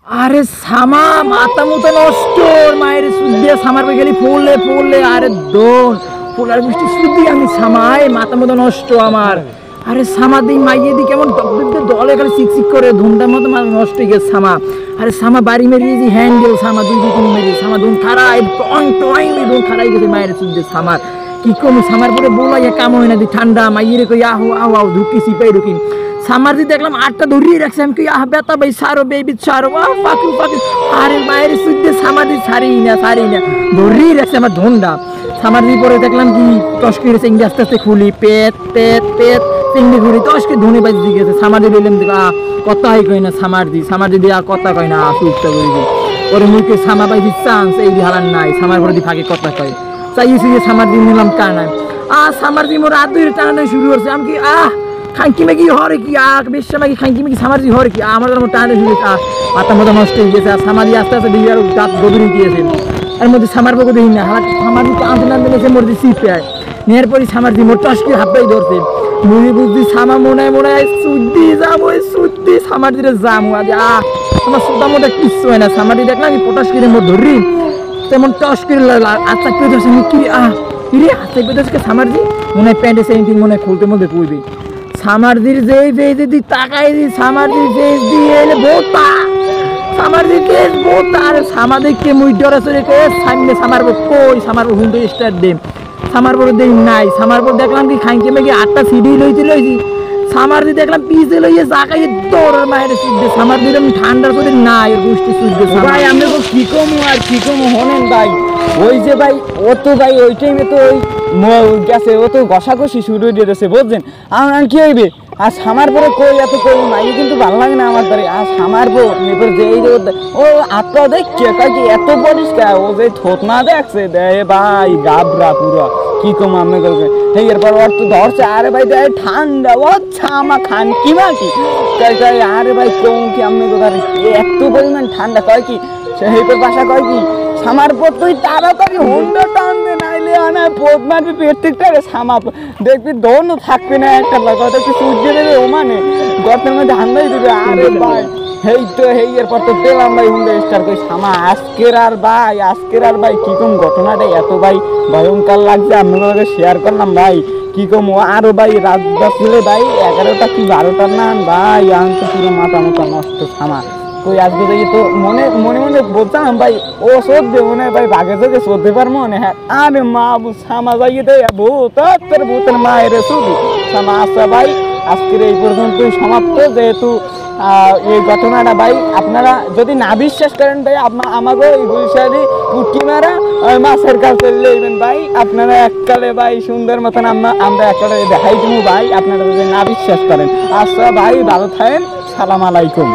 আরে সামা মাথা মতো নষ্ট, মায়ের সুদ্দিয়া সামার গেলি ফুললে ফুললে, আরে দোন ফুলার মিষ্টি সুদ্দি আমি সামাই মাথা মতো নষ্ট আমার। আরে সামা দিই মাইয়ে দি কেমন দলে খালি চিকচিক করে ধুমটার মতো নষ্ট হয়ে গেছে সামা। আরে সামা বাড়ি মেরিয়েছি হ্যান্ডেল সামা দুই দুই মেরে সামা ধুম খারাই টং টং ধুম খারাই গেছে মায়ের সুদ্দি সামার। কি কম সামার পরে বলাইয়া কাম হয় না দি ঠান্ডা মাইয়ের কই আহো আহো আহো ঢুকি সিপাই ঢুকি। সামার দেখলাম আটটা ধরিয়ে রাখছে, আমি কি আহ বেতা ভাই সারো বেবি সারো ফাঁকি ফাঁকি। আরে মায়ের সুদ্ধে সামাদি সারি না ধরিয়ে রাখছে আমার ধন্দা। সামারি পরে দেখলাম কি টসকি রেছে ইংরেজি আস্তে আস্তে খুলি পেট পেট পেট চিংড়ি ঘুরি টসকে ধনে বাজি দিয়ে গেছে। সামারি দিলাম কথা হয় কই না সামার দিয়ে কথা কয় না চুপটা করে দিই পরে মুখে সামা পাইছি চান্স এই হালান নাই সামার পরে দি ফাঁকে কথা কয় চাইছি যে সামার দিয়ে নিলাম কানায় সামার দিয়ে মোর হাত ধরে টানা শুরু করছে। আমি কি খাঙ্কি মেকি হরে কি বেশ মাকি খাঙ্কি মেকি সামাজি হরে কি আমার টানে শুরু মাথা মাথা নষ্ট হয়ে গেছে। আর সামাজি আস্তে আস্তে দিয়ে আর দাঁত গভীরে গিয়েছে। এর মধ্যে সামার পক্ষ দেখি না সামার টানতে টানতে গেছে মোর দিয়ে সিট পায় নেওয়ার পরে সামার দিয়ে মোর টসকে হাতটাই ধরছে মুড়ি বুঝছি সামা মনে হয় সুদ্দি যাবো সুদ্দি সামার দিয়ে যাবো আজ আমার সোটা মোটা কিচ্ছু হয় না। সামার দিয়ে দেখলাম পটাশ কিনে মোট ধরি তেমন টস করে আচ্ছা পেয়ে ধরছে কিরে কিরে হাতে পেয়ে ধরছে সামার দিয়ে মনে হয় প্যান্টে সেন্টিং মনে হয় খুলতে মধ্যে কইবে। সামারদির যেই বেজে দি তাকাই দি সামারদির বেজ দিয়ে এলে বোতা সামারদির কেস বোতা। আর সামাদিককে মুই ডরে চলে কে সামনে সামারবো কই সামারবো হুন্ডো স্টার দেম সামারবো দেই নাই। সামারবো দেখলাম কি খাইকে মেঘে 8টা সিডি লইছি সামারদি দেখলাম পিছে লইয়ে জাগাই দৌড় মায়ের সিদ্ধে সামারদির আমি ঠান্ডার করে নাই গোষ্ঠী সুদ্ধে ভাই আমি কি কমু আর কি কমু হনেন ভাই ওই যে ভাই ও তো ভাই ওই টাইমে তো ওই গেছে ও তো ঘষাঘষি শুরু হয়ে দিয়েছে বুঝছেন। আমার কি হইবে আর সামার পরে কই এত কই নাই কিন্তু ভালো লাগে না আমার দ্বারে আর সামার পর এরপর যে এই যে ও আত্মা দেখছে কি এত পরিষ্কার ও যে থোত না দেখছে দে ভাই গাবরা পুরো কি কম আমি করবে এরপর ওর তো ধরছে আরে ভাই দেয় ঠান্ডা ও ছামা খান কি মাকি তাই আরে ভাই কম কি আমি ধরে এত পরিমাণ ঠান্ডা কয় কি সেই তো বাসা কয় কি সামার পর তুই তাড়াতাড়ি হুন্ডা টান দে নাইলে আনা পোত মারবি প্রত্যেকটা সামা দেখবি দৌড় থাকবে না একটা কথা একটু সূর্য দেবে ও মানে গর্তের মধ্যে হান্দাই দেবে। আরে ভাই হেই তো হেই এরপর তো পেলাম ভাই হুন্ডা স্টার কই সামা আজকের আর ভাই কি কম ঘটনাটা এত ভাই ভয়ঙ্কর লাগছে আপনাদেরকে শেয়ার করলাম ভাই কি কম আরো ভাই রাত ছিল ভাই 11টা কি 12টার না ভাই আমি তো পুরো মাথা নষ্ট সামা কই আজকে দেখি তো মনে বলতাম ভাই ও সত্যি মনে ভাই বাঘে চোখে চলতে পার মনে হ্যাঁ আরে মা সামা যাইয়ে দেয় ভূত তোর ভূতের মায়ের শুধু সামা আসা ভাই আজকের এই পর্যন্তই সমাপ্ত। যেহেতু এই ঘটনাটা ভাই আপনারা যদি না বিশ্বাস করেন ভাই আমাকে এই গুলশারি পুটকি মারা মাছের কাছে চলে যাবেন ভাই আপনারা এককালে ভাই সুন্দর মতন আমরা এককালে দেখাই দেবো ভাই আপনারা যদি না বিশ্বাস করেন। আচ্ছা ভাই ভালো থাকেন সালাম আলাইকুম।